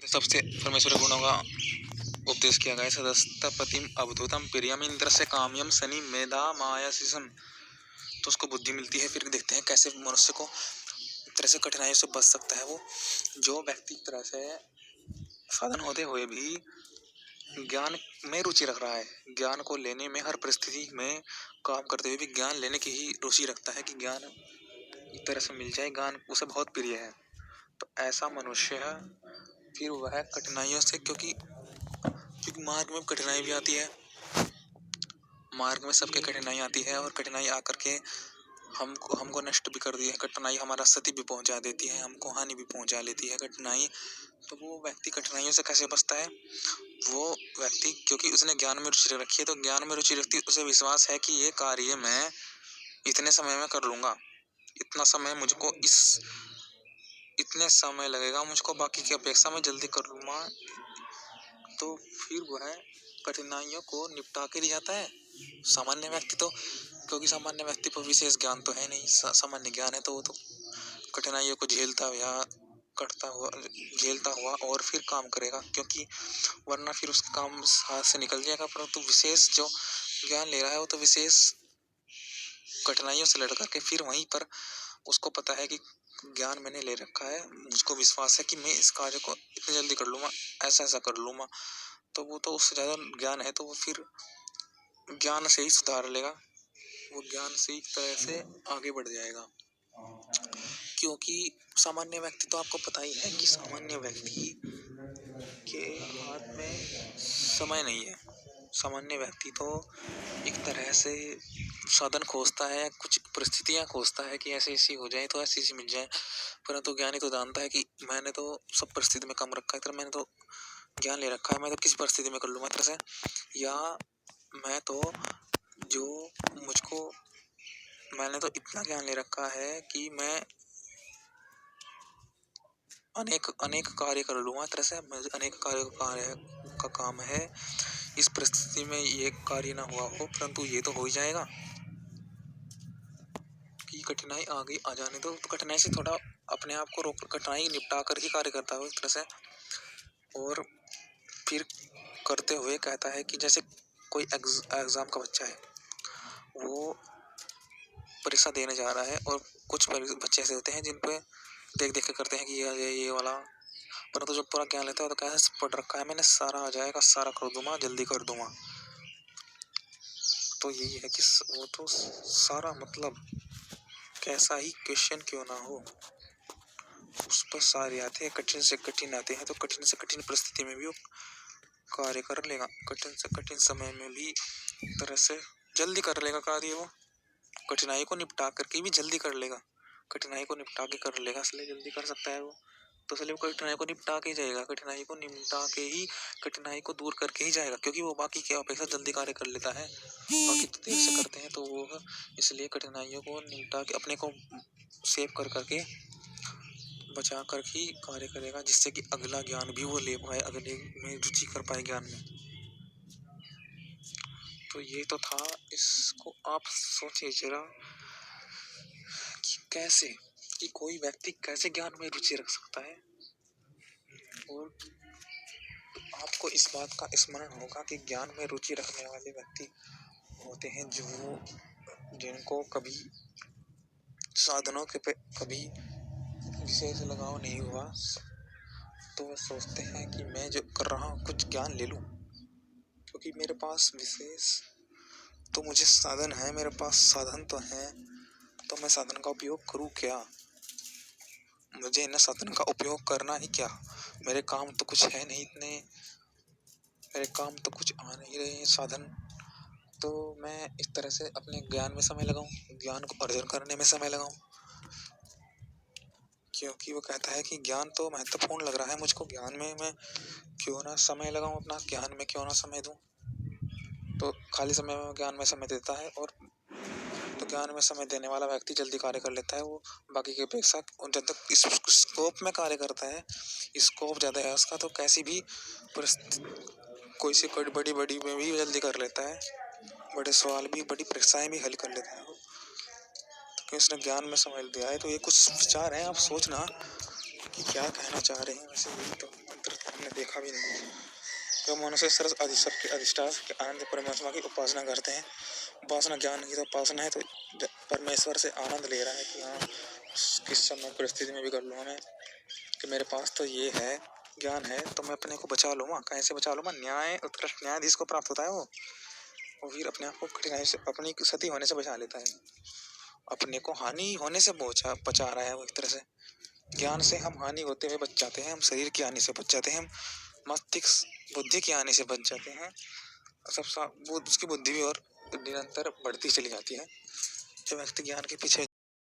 सबसे परमेश्वर गुणों का उपदेश किया गया है। सदस्तपतिम अवधूतम प्रियम इंद्र से काम्यम शनि मेधा मायासिसम। तो उसको बुद्धि मिलती है। फिर देखते हैं कैसे मनुष्य को एक तरह से कठिनाइयों से बच सकता है। वो जो व्यक्ति एक तरह से साधन होते हुए भी ज्ञान में रुचि रख रहा है, ज्ञान को लेने में हर परिस्थिति में काम करते हुए भी ज्ञान लेने की ही रुचि रखता है कि ज्ञान एक तरह से मिल जाए, ज्ञान उसे बहुत प्रिय है, तो ऐसा मनुष्य है फिर वह कठिनाइयों से, क्योंकि मार्ग में कठिनाई भी आती है, मार्ग में सबके कठिनाई आती है और कठिनाई आकर के हमको नष्ट भी कर दी है। कठिनाई हमारा क्षति भी पहुंचा देती है, हमको हानि भी पहुंचा लेती है कठिनाई। तो वो व्यक्ति कठिनाइयों से कैसे बचता है? वो व्यक्ति क्योंकि उसने ज्ञान में रुचि रखी है, तो ज्ञान में रुचि रखती उसे विश्वास है कि ये कार्य मैं इतने समय में कर लूंगा, इतना समय मुझको इतने समय लगेगा मुझको, बाकी की अपेक्षा में जल्दी कर लूंगा। तो फिर वह कठिनाइयों को निपटा के ले जाता है। सामान्य व्यक्ति तो, क्योंकि सामान्य व्यक्ति पर विशेष ज्ञान तो है नहीं, सामान्य ज्ञान है, तो वो तो कठिनाइयों को झेलता हुआ और फिर काम करेगा, क्योंकि वरना फिर उसका काम हाथ से निकल जाएगा। परंतु विशेष जो ज्ञान ले रहा है वो तो विशेष कठिनाइयों से लड़ करके फिर वहीं पर उसको पता है कि ज्ञान मैंने ले रखा है, मुझको विश्वास है कि मैं इस कार्य को इतनी जल्दी कर लूंगा, ऐसा कर लूंगा। तो वो तो उससे ज्यादा ज्ञान है, तो वो फिर ज्ञान से ही सुधार लेगा, वो ज्ञान से एक तरह से आगे बढ़ जाएगा। क्योंकि सामान्य व्यक्ति तो आपको पता ही है कि सामान्य व्यक्ति के हाथ में समय नहीं है। सामान्य व्यक्ति तो एक तरह से साधन खोजता है, कुछ परिस्थितियां खोजता है कि ऐसे ऐसी हो जाए तो ऐसी ऐसी मिल जाए। परंतु ज्ञानी तो जानता है कि मैंने तो सब परिस्थिति में काम रखा है, तो मैंने तो ज्ञान ले रखा है, मैं तो किसी परिस्थिति में कर लूंगा तरह से। या मैं तो जो मुझको मैंने तो इतना ज्ञान ले रखा है कि मैं अनेक कार्य कर लूंगा तरह से। अनेक कार्य का काम है, इस परिस्थिति में ये कार्य ना हुआ हो, परंतु ये तो हो ही जाएगा। कि कठिनाई आगे आ जाने दो, तो कठिनाई से थोड़ा अपने आप को रोक, कठिनाई निपटा कर ही कार्य करता है इस तरह से। और फिर करते हुए कहता है कि जैसे कोई एग्जाम का बच्चा है, वो परीक्षा देने जा रहा है और कुछ बच्चे ऐसे होते हैं जिन पे देख देख के करते हैं कि ये वाला, परंतु जब पूरा ज्ञान लेता है तो कैसे पढ़ रखा है मैंने, सारा आ जाएगा, सारा कर दूंगा, जल्दी कर दूंगा। तो यही है कि वो तो सारा मतलब कैसा ही क्वेश्चन क्यों ना हो उस पर सारे आते हैं, कठिन से कठिन आते हैं, तो कठिन से कठिन परिस्थिति में भी वो कार्य कर लेगा, कठिन से कठिन समय में भी तरह से जल्दी कर लेगा कार्य। वो कठिनाई को निपटा करके भी जल्दी कर लेगा, कठिनाई को निपटा के कर लेगा, इसलिए जल्दी कर सकता है वो। तो इसलिए वो कठिनाई को निपटा के जाएगा, कठिनाई को निपटा के ही, कठिनाई को दूर करके ही जाएगा, क्योंकि वो बाकी की अपेक्षा जल्दी कार्य कर लेता है, बाकी तो देर से करते हैं। तो वो इसलिए कठिनाइयों को निपटा के अपने को सेव कर करके बचा कर ही कार्य करेगा, जिससे कि अगला ज्ञान भी वो ले पाए, अगले में रुचि कर पाए ज्ञान में। तो ये तो था, इसको आप सोचिए जरा कि कैसे, कि कोई व्यक्ति कैसे ज्ञान में रुचि रख सकता है। और आपको इस बात का स्मरण होगा कि ज्ञान में रुचि रखने वाले व्यक्ति होते हैं जिनको कभी साधनों के पे कभी विशेष लगाव नहीं हुआ, तो वे सोचते हैं कि मैं जो कर रहा हूँ कुछ ज्ञान ले लूं, क्योंकि मेरे पास विशेष तो मुझे साधन है, मेरे पास साधन तो है, तो मैं साधन का उपयोग करूँ क्या? मुझे इन साधन का उपयोग करना ही क्या? मेरे काम तो कुछ है नहीं इतने, मेरे काम तो कुछ आ नहीं रहे साधन, तो मैं इस तरह से अपने ज्ञान में समय लगाऊं, ज्ञान को अर्जन करने में समय लगाऊं, क्योंकि वो कहता है कि ज्ञान तो महत्वपूर्ण लग रहा है मुझको, ज्ञान में मैं क्यों ना समय लगाऊं, अपना ज्ञान में क्यों ना समय दूं। तो खाली समय में ज्ञान में समय देता है, और तो ज्ञान में समय देने वाला व्यक्ति जल्दी कार्य कर लेता है, वो बाकी की अपेक्षा जब तक इस स्कोप में कार्य करता है, स्कोप ज्यादा है उसका, तो कैसी भी कोई सी बड़ी बड़ी में भी जल्दी कर लेता है, बड़े सवाल भी, बड़ी परीक्षाएं भी हल कर लेता है वो, तो उसने ज्ञान में समय दिया है। तो ये कुछ विचार हैं, आप सोचना कि क्या कहना चाह रहे हैं। वैसे यही तो देखा भी नहीं। जो मनुष्य सरस सबके अधिष्ठान के आनंद परमात्मा की उपासना करते हैं, उपासना ज्ञान की तो उपासना है, तो परमेश्वर से आनंद ले रहा है कि हाँ किस समय परिस्थिति में भी कर लूँगा मैं, कि मेरे पास तो ये है, ज्ञान है, तो मैं अपने को बचा लूँगा। कैसे बचा लूँगा? न्याय, उत्कृष्ट न्यायाधीश को प्राप्त होता है वो फिर अपने आप को कठिनाई से, अपनी सती होने से बचा लेता है। अपने को हानि होने से बचा रहा है वो एक तरह से। ज्ञान से हम हानि होते हुए बच जाते हैं, हम शरीर की हानि से बच जाते हैं, हम मस्तिष्क बुद्धि की हानि से बच जाते हैं। सब वो उसकी बुद्धि भी और निरंतर बढ़ती चली जाती है। जो व्यक्ति ज्ञान के पीछे